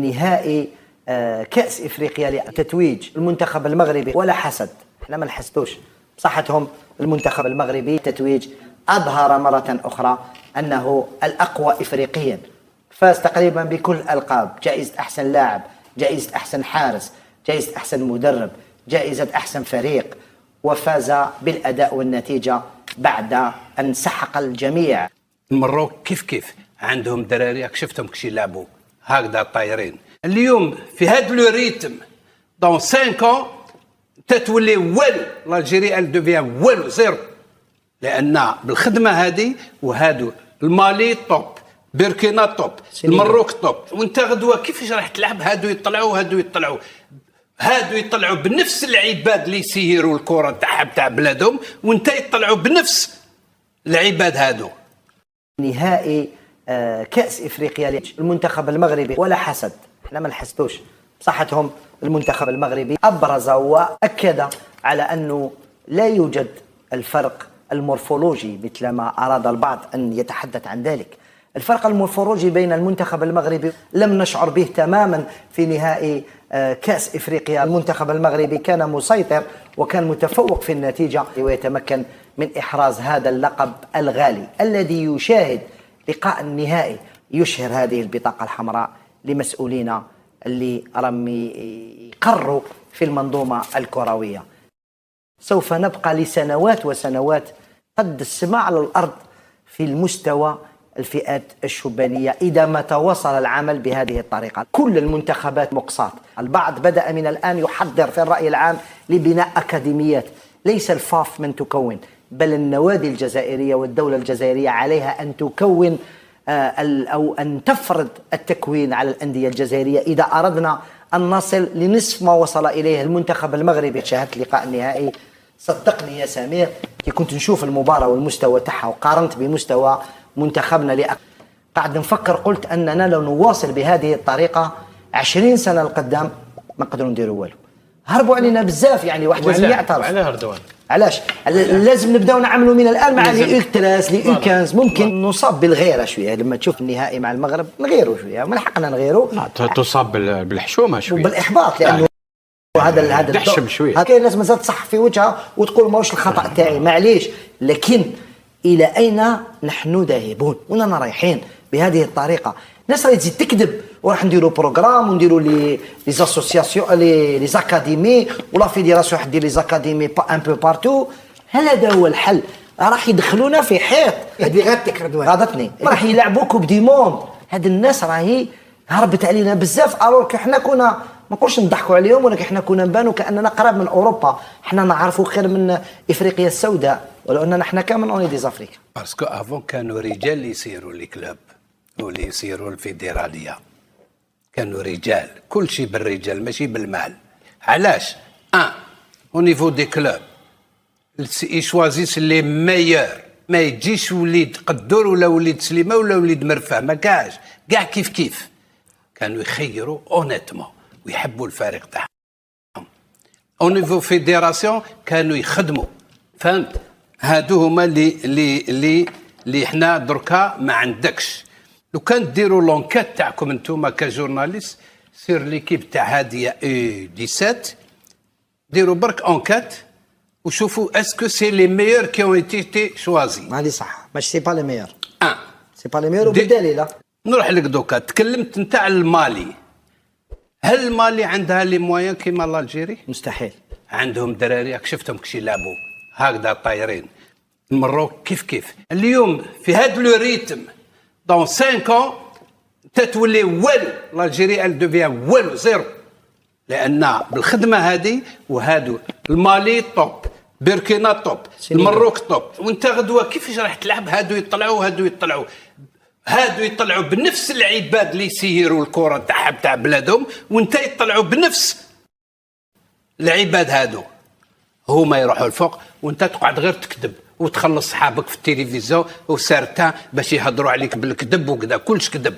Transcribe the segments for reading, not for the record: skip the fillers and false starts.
نهائي كأس إفريقيا لتتويج المنتخب المغربي، ولا حسد، احنا ما نحسدوش بصحتهم. المنتخب المغربي تتويج أظهر مرة أخرى أنه الأقوى إفريقيا، فاز تقريبا بكل الألقاب، جائزة أحسن لاعب، جائزة أحسن حارس، جائزة أحسن مدرب، جائزة أحسن فريق، وفاز بالأداء والنتيجة بعد أن سحق الجميع. المروك كيف عندهم دراري شفتهم كشي يلعبوا هكذا طايرين. اليوم في هذا لو ريتم دون 5 تتولي والو الجيري ال دوفيان والو زيرو، لان بالخدمه هذه وهادو المالي توب، بوركينا توب، المروك توب، وانت غدوه كيفاش راح تلعب؟ هادو يطلعوا بنفس العباد اللي يسيروا الكره تاع بلادهم، وانت يطلعوا بنفس العباد هادو. نهائي كأس إفريقيا المنتخب المغربي، ولا حسد، احنا ما نحسدوش بصحتهم. المنتخب المغربي أبرز وأكد على أنه لا يوجد الفرق المورفولوجي مثل ما أراد البعض أن يتحدث عن ذلك. الفرق المورفولوجي بين المنتخب المغربي لم نشعر به تماما في نهائي كأس إفريقيا. المنتخب المغربي كان مسيطر وكان متفوق في النتيجة، ويتمكن من إحراز هذا اللقب الغالي الذي يشاهد لقاء النهائي يشهر هذه البطاقة الحمراء لمسؤولين اللي رم يقروا في المنظومة الكروية. سوف نبقى لسنوات وسنوات قد السماء على الأرض في المستوى الفئات الشبانية إذا ما تواصل العمل بهذه الطريقة. كل المنتخبات مقصات. البعض بدأ من الآن يحضر في الرأي العام لبناء أكاديميات. ليس الفاف من تكون، بل النوادي الجزائرية والدولة الجزائرية عليها أن تكون أو أن تفرض التكوين على الأندية الجزائرية إذا أردنا أن نصل لنصف ما وصل إليه المنتخب المغربي. شاهدت لقاء النهائي، صدقني يا سمير، كي كنت نشوف المباراة والمستوى تاعها وقارنت بمستوى منتخبنا قاعد نفكر، قلت أننا لو نواصل بهذه الطريقة 20 سنة لقدام ما نقدروا نديروا والو. هربوا علينا بزاف، يعني واحد لازم يعترف. على هردوان علاش لازم نبداو نعملوا من الان مع لي اكتراس لي اوكانز. ممكن نصاب بالغيره شويه لما تشوف النهائي مع المغرب، نغيروا شويه، من حقنا نغيروا. تصاب بالحشومه شويه وبالاحباط، لانه هذا دحشم شويه. كاين ناس مازال تصح في وجهها وتقول ماهوش الخطا تاعي، معليش. لكن الى اين نحن ذاهبون؟ وين رايحين بهذه الطريقه؟ الناس راهي تزيد تكذب، وراح نديروا بروغرام ونديروا لي زاسوسياسيون لي زاكاديمي ولا فيديراسيون راح دير لي زاكاديمي ان بو بارتو. هل هذا هو الحل؟ راح يدخلونا في حيط. هذه غادتك رضوان، غاضتني. راح يلعبوا كوب دي موند. هاد الناس راهي هربت علينا بزاف، الوغ احنا كنا ما نقولش نضحكوا عليهم، ولكن احنا كنا نبانوا كاننا قراب من اوروبا. احنا نعرفوا خير من افريقيا السوداء، ولو اننا احنا كامل اوني دي افريقيا. باسكو افون كانوا رجال اللي يسيروا لي كلوب واللي يسيروا الفيدراليه، كانوا رجال، كل شيء بالرجال ماشي بالمال. علاش؟ او نيفو دي كلوب يشوازيس لي ميور، ما يجيش وليد قدور ولا وليد سليمه ولا وليد مرفه، ما كاش كاع كيف كانوا يخيروا اونيتمون ويحبوا الفريق تاعهم. او نيفو فيدراسيون كانوا يخدموا، فهمت؟ هادو هما اللي حنا دركا ما عندكش. لو كان ديروا لونكات تاعكم انتوما كجورناليست سير ليكيب تاع هاديه اي 17، ديروا برك انكات وشوفوا اسكو سي لي ميور كي اون ايتي شوازي. هذه صح، ماشي سي با لي ميور. سي با لي ميور. وبالدليل نروح لك دوكا، تكلمت انت على المالي. هل المالي عندها لي موان كيما الجيري؟ مستحيل. عندهم دراري شفتهم كشي يلعبوا هكذا طايرين. المروك كيف اليوم في هذا لو ريتم دون 5 تتولي والو الجيري ال دوفيان والو زيرو، لان بالخدمه هذه وهادو المالي توب، بوركينا توب، المروك توب، وانت غدوه كيفاش راح تلعب؟ هادو يطلعوا بنفس العباد اللي يسيروا الكره تاع بلادهم، وانت يطلعوا بنفس العباد هادو. هما يروحوا الفوق وانت تقعد غير تكذب وتخلص صحابك في التلفزيون وسارتان باش يهضروا عليك بالكذب وكذا، كلش كذب.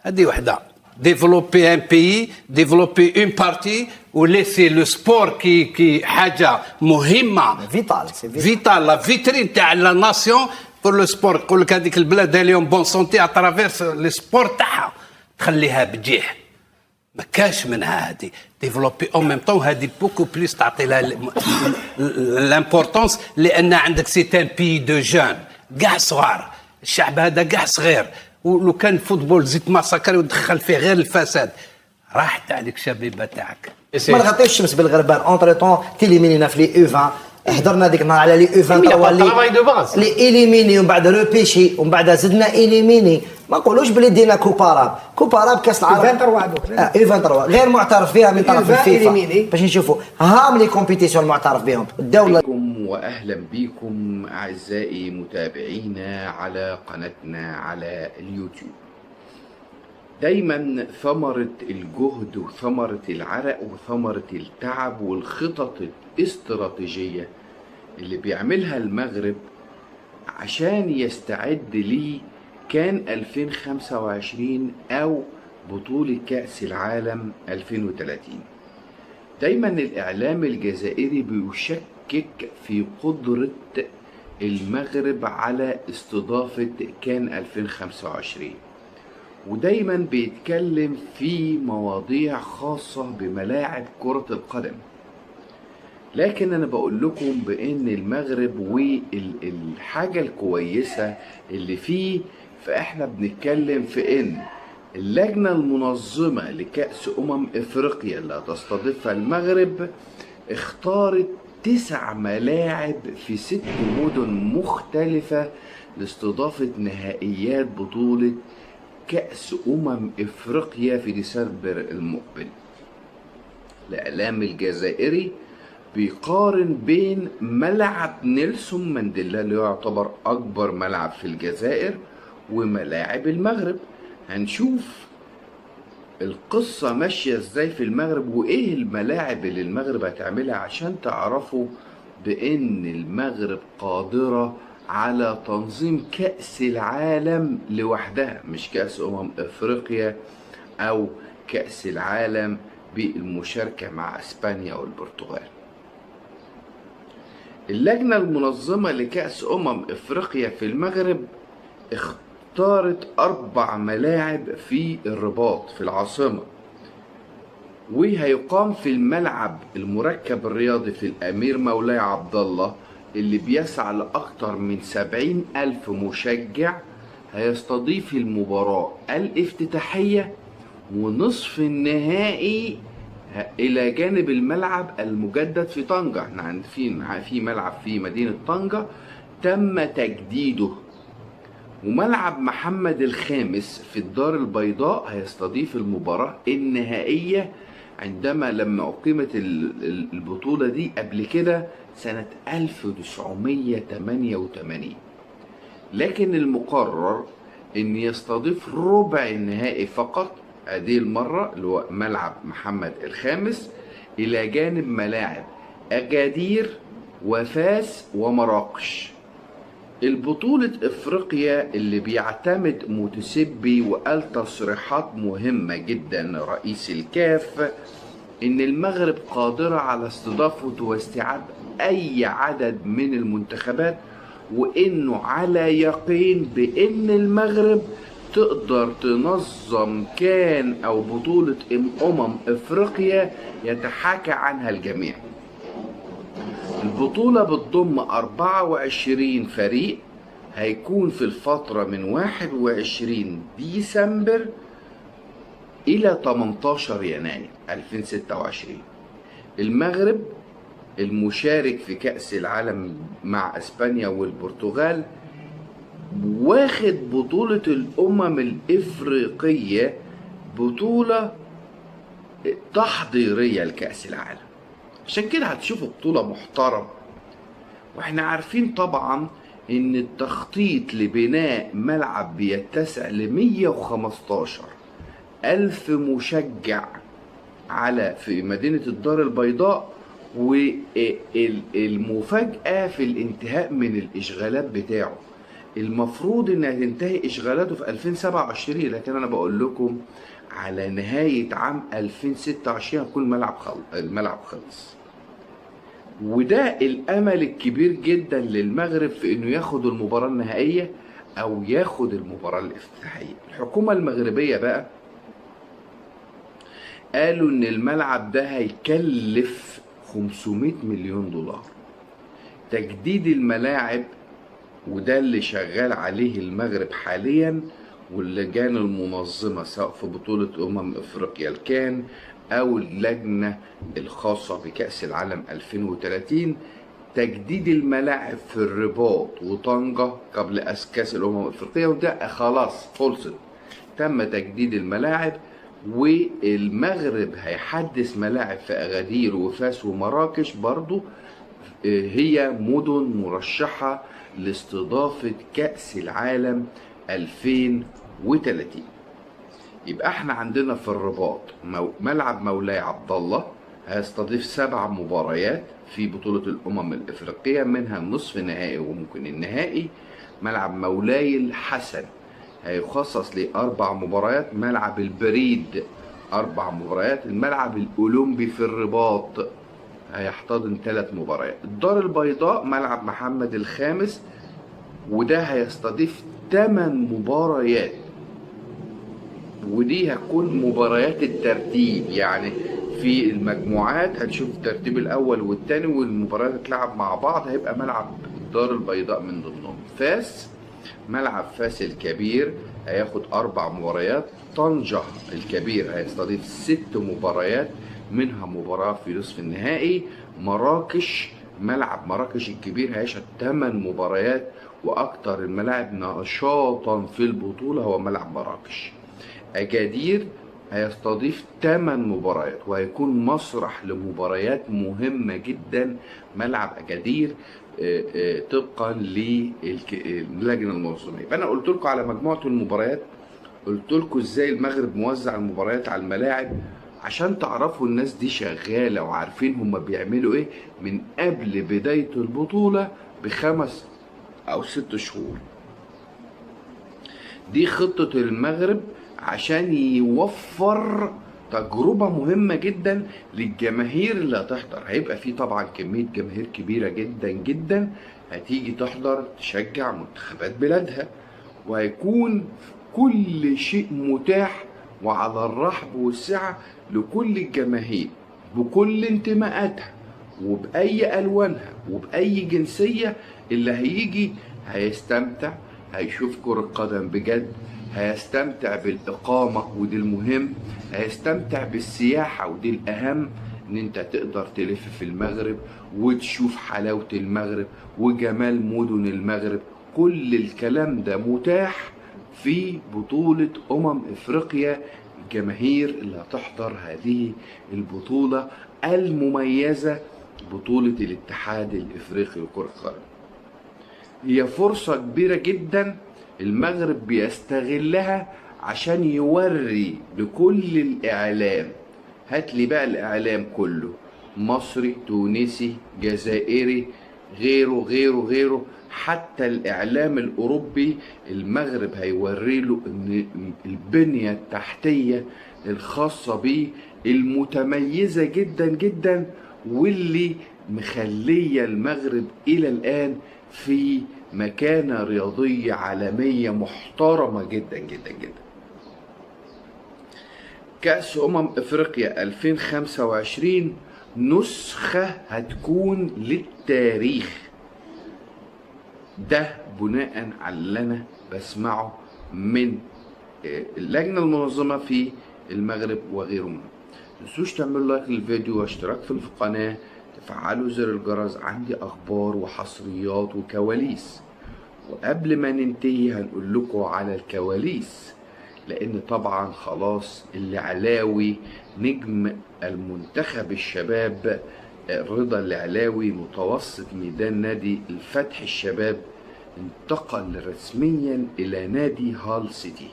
هذه وحده. ديفلوبي ان بي، ديفلوبي اون بارتي، وليسي لو سبور كي حاجه مهمه فيتال لا فيترين تاع لا ناسيون بور لو سبور. يقول لك هذيك البلاد اليوم بون سونتي اترافيرس لي سبور تاعها، تخليها بجيح. ما كاش منها هذه ديفلوبي اون ميم طون، هذه بوكو بليس تعطي لها لامبورطونس، لان عندك سي ان بي دو جون كاع صغار، الشعب هذا كاع صغير، ولو كان فوتبول زيت ماساكر ودخل فيه غير الفساد راحت عليك شبيبه تاعك. ما نغطيوش الشمس بالغربان. اونتر طون تيليمينينا في لي او 20، حضرنا ديك النهار على لي او 20 لي ايليميني ومن بعد روبيشي ومن بعد زدنا ايليميني. ما نقولوش بلي دينا كوباراب كاس العالم 23 غير معترف بها من طرف الفيفا باش نشوفوا هام لي كومبيتيسيون معترف بهم الدوله. واهلا بكم اعزائي متابعينا على قناتنا على اليوتيوب. دايما ثمرة الجهد وثمرة العرق وثمرة التعب والخطط الاستراتيجية اللي بيعملها المغرب عشان يستعد ليه كان 2025 أو بطولة كأس العالم 2030. دايما الإعلام الجزائري بيشكك في قدرة المغرب على استضافة كان 2025، ودايما بيتكلم في مواضيع خاصة بملاعب كرة القدم. لكن انا بقول لكم بان المغرب والحاجة الكويسة اللي فيه، فاحنا بنتكلم في ان اللجنة المنظمة لكأس افريقيا اللي هتستضيفها المغرب اختارت 9 ملاعب في 6 مدن مختلفة لاستضافة نهائيات بطولة كأس افريقيا في ديسمبر المقبل. الاعلام الجزائري بيقارن بين ملعب نيلسون مانديلا اللي يعتبر اكبر ملعب في الجزائر وملاعب المغرب. هنشوف القصة ماشية ازاي في المغرب وايه الملاعب اللي المغرب هتعملها عشان تعرفوا بان المغرب قادرة على تنظيم كأس العالم لوحدها، مش كأس افريقيا او كأس العالم بالمشاركة مع اسبانيا والبرتغال. اللجنة المنظمة لكأس افريقيا في المغرب اختارت 4 ملاعب في الرباط في العاصمة، وهيقام في الملعب المركب الرياضي في الامير مولاي عبد الله اللي بيسعى لأكثر من 70,000 مشجع. هيستضيف المباراة الافتتاحية ونصف النهائي إلى جانب الملعب المجدد في طنجة. احنا عارفين في ملعب في مدينة طنجة تم تجديده، وملعب محمد الخامس في الدار البيضاء هيستضيف المباراة النهائية لما أقيمت البطولة دي قبل كده سنة 1988. لكن المقرر ان يستضيف ربع النهائي فقط هذه المرة اللي هو ملعب محمد الخامس الى جانب ملاعب اجادير وفاس ومراكش. البطولة افريقيا اللي بيعتمد متسبي وقال تصريحات مهمة جدا رئيس الكاف ان المغرب قادرة على استضافة واستيعاب اي عدد من المنتخبات، وانه على يقين بان المغرب تقدر تنظم كان او بطولة افريقيا يتحاكى عنها الجميع. البطولة بتضم 24 فريق، هيكون في الفترة من 21 ديسمبر إلى 18 يناير 2026. المغرب المشارك في كأس العالم مع اسبانيا والبرتغال واخد بطولة الافريقية بطولة تحضيرية لكأس العالم، عشان كده هتشوفوا بطولة محترمة. واحنا عارفين طبعا ان التخطيط لبناء ملعب بيتسع ل115,000 مشجع في مدينة الدار البيضاء. والمفاجأة في الانتهاء من الإشغالات بتاعه، المفروض انها تنتهي إشغالاته في 2027، لكن أنا بقول لكم على نهاية عام 2026 هيكون الملعب خلص. وده الأمل الكبير جدا للمغرب في إنه ياخد المباراة النهائية أو ياخد المباراة الافتتاحية. الحكومة المغربية بقى قالوا ان الملعب ده هيكلف 500 مليون دولار. تجديد الملاعب وده اللي شغال عليه المغرب حاليا، واللجان المنظمة سواء في بطولة افريقيا الكان او اللجنة الخاصة بكأس العالم 2030، تجديد الملاعب في الرباط وطنجة قبل كأس الافريقية، وده خلاص خلصت، تم تجديد الملاعب. والمغرب هيحدث ملاعب في أغادير وفاس ومراكش برضو، هي مدن مرشحة لاستضافة كأس العالم 2030. يبقى احنا عندنا في الرباط ملعب مولاي عبد الله هيستضيف 7 مباريات في بطولة الأمم الإفريقية، منها النصف نهائي وممكن النهائي. ملعب مولاي الحسن هيخصص ل4 مباريات. ملعب البريد 4 مباريات. الملعب الأولمبي في الرباط هيحتضن 3 مباريات. الدار البيضاء ملعب محمد الخامس، وده هيستضيف 8 مباريات، ودي هتكون مباريات الترتيب، يعني في المجموعات هنشوف الترتيب الأول والثاني والمباريات هتلعب مع بعض. هيبقى ملعب الدار البيضاء من ضمنهم. فاس ملعب فاس الكبير هياخد 4 مباريات. طنجة الكبير هيستضيف 6 مباريات، منها مباراة في نصف النهائي. مراكش ملعب مراكش الكبير هيشهد 8 مباريات، وأكثر الملاعب نشاطا في البطولة هو ملعب مراكش. أكادير هيستضيف 8 مباريات، وهيكون مسرح لمباريات مهمة جدا ملعب أكادير طبقا للجنة المنظمة. يبقى أنا قلت لكم على مجموعة المباريات، قلت لكم ازاي المغرب موزع المباريات على الملاعب عشان تعرفوا الناس دي شغالة وعارفين هما بيعملوا ايه من قبل بداية البطولة ب5 أو 6 شهور. دي خطة المغرب عشان يوفر تجربة مهمة جدا للجماهير اللي هتحضر. هيبقى فيه طبعا كمية جماهير كبيرة جدا جدا هتيجي تحضر تشجع منتخبات بلادها، وهيكون كل شيء متاح وعلى الرحب والسعة لكل الجماهير بكل انتماءاتها وبأي ألوانها وبأي جنسية. اللي هيجي هيستمتع، هيشوف كرة قدم بجد، هيستمتع بالإقامة ودي المهم، هيستمتع بالسياحة ودي الأهم، إن أنت تقدر تلف في المغرب وتشوف حلاوة المغرب وجمال مدن المغرب. كل الكلام ده متاح في بطولة إفريقيا. الجماهير اللي هتحضر هذه البطولة المميزة، بطولة الاتحاد الإفريقي لكرة القدم، هي فرصة كبيرة جدا المغرب بيستغلها عشان يوري لكل الإعلام. هاتلي بقى الإعلام كله، مصري، تونسي، جزائري، غيره، حتى الإعلام الأوروبي، المغرب هيوري له إن البنية التحتية الخاصة بيه المتميزة جدا جدا، واللي مخلية المغرب إلى الآن في مكانة رياضية عالمية محترمة جدا جدا جدا. كأس إفريقيا 2025 نسخة هتكون للتاريخ، ده بناء على اللي أنا بسمعه من اللجنة المنظمة في المغرب وغيرهم. متنسوش تعملوا لايك للفيديو واشتراك في القناة، تفعلوا زر الجرس، عندي أخبار وحصريات وكواليس. وقبل ما ننتهي هنقول لكم على الكواليس، لأن طبعا خلاص العلاوي نجم المنتخب الشباب رضا العلاوي متوسط ميدان نادي الفتح الشباب انتقل رسميا إلى نادي هال سيتي.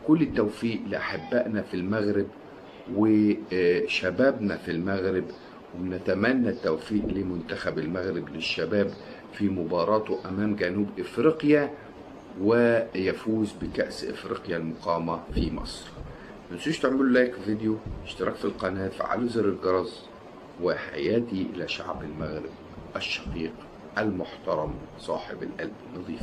كل التوفيق لأحبائنا في المغرب وشبابنا في المغرب، ونتمنى التوفيق لمنتخب المغرب للشباب في مباراته أمام جنوب إفريقيا ويفوز بكأس إفريقيا المقامة في مصر. متنسوش تعملوا لايك في الفيديو، اشتراك في القناة، فعلوا زر الجرس، وحياتي إلى شعب المغرب الشقيق المحترم صاحب القلب النظيف.